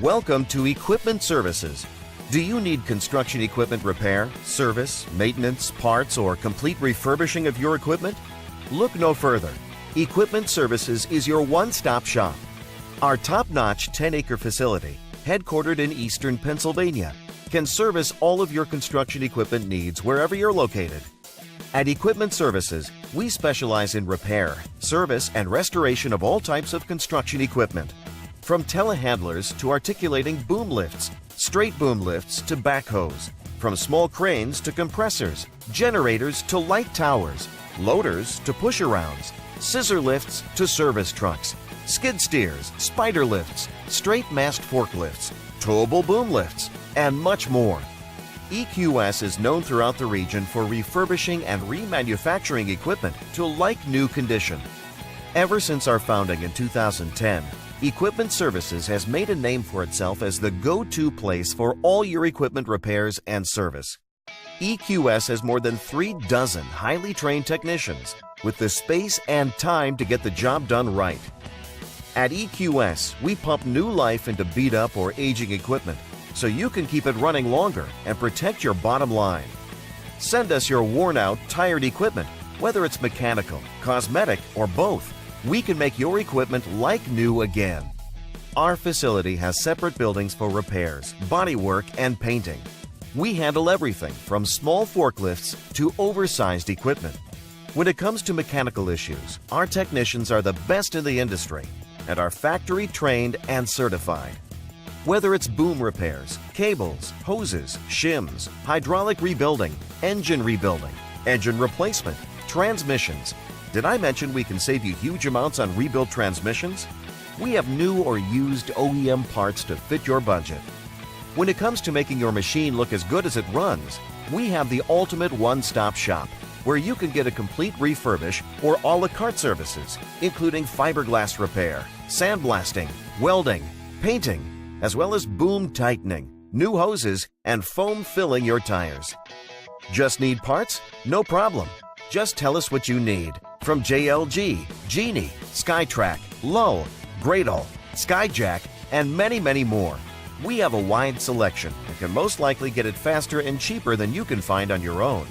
Welcome to Equipment Services. Do you need construction equipment repair, service, maintenance, parts, or complete refurbishing of your equipment? Look no further. Equipment Services is your one-stop shop. Our top-notch 10-acre facility, headquartered in eastern Pennsylvania, can service all of your construction equipment needs wherever you're located. At Equipment Services, we specialize in repair, service, and restoration of all types of construction equipment. From telehandlers to articulating boom lifts, straight boom lifts to backhoes, from small cranes to compressors, generators to light towers, loaders to push-arounds, scissor lifts to service trucks, skid steers, spider lifts, straight mast forklifts, towable boom lifts, and much more. EQS is known throughout the region for refurbishing and remanufacturing equipment to like-new condition. Ever since our founding in 2010, Equipment Services has made a name for itself as the go-to place for all your equipment repairs and service. EQS has more than 36 highly trained technicians with the space and time to get the job done right. At EQS, we pump new life into beat-up or aging equipment so you can keep it running longer and protect your bottom line. Send us your worn-out, tired equipment, whether it's mechanical, cosmetic, or both. We can make your equipment like new again. Our facility has separate buildings for repairs, bodywork, and painting. We handle everything from small forklifts to oversized equipment. When it comes to mechanical issues, our technicians are the best in the industry and are factory trained and certified. Whether it's boom repairs, cables, hoses, shims, hydraulic rebuilding, engine replacement, transmissions. Did I mention we can save you huge amounts on rebuilt transmissions? We have new or used OEM parts to fit your budget. When it comes to making your machine look as good as it runs, we have the ultimate one-stop shop where you can get a complete refurbish or a la carte services, including fiberglass repair, sandblasting, welding, painting, as well as boom tightening, new hoses, and foam filling your tires. Just need parts? No problem. Just tell us what you need. From JLG, Genie, SkyTrack, Lull, Gradle, Skyjack, and many, many more. We have a wide selection and can most likely get it faster and cheaper than you can find on your own.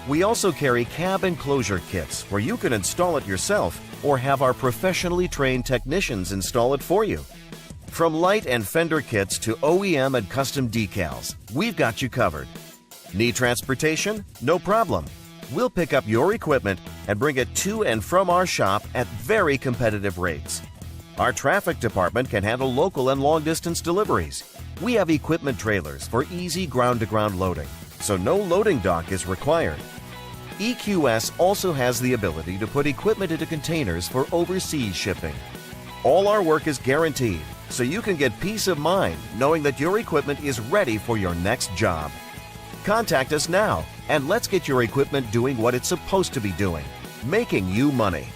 We also carry cab enclosure kits where you can install it yourself or have our professionally trained technicians install it for you. From light and fender kits to OEM and custom decals, we've got you covered. Need transportation? No problem. We'll pick up your equipment and bring it to and from our shop at very competitive rates. Our traffic department can handle local and long-distance deliveries. We have equipment trailers for easy ground-to-ground loading, so no loading dock is required. EQS also has the ability to put equipment into containers for overseas shipping. All our work is guaranteed, so you can get peace of mind knowing that your equipment is ready for your next job. Contact us now and let's get your equipment doing what it's supposed to be doing, making you money.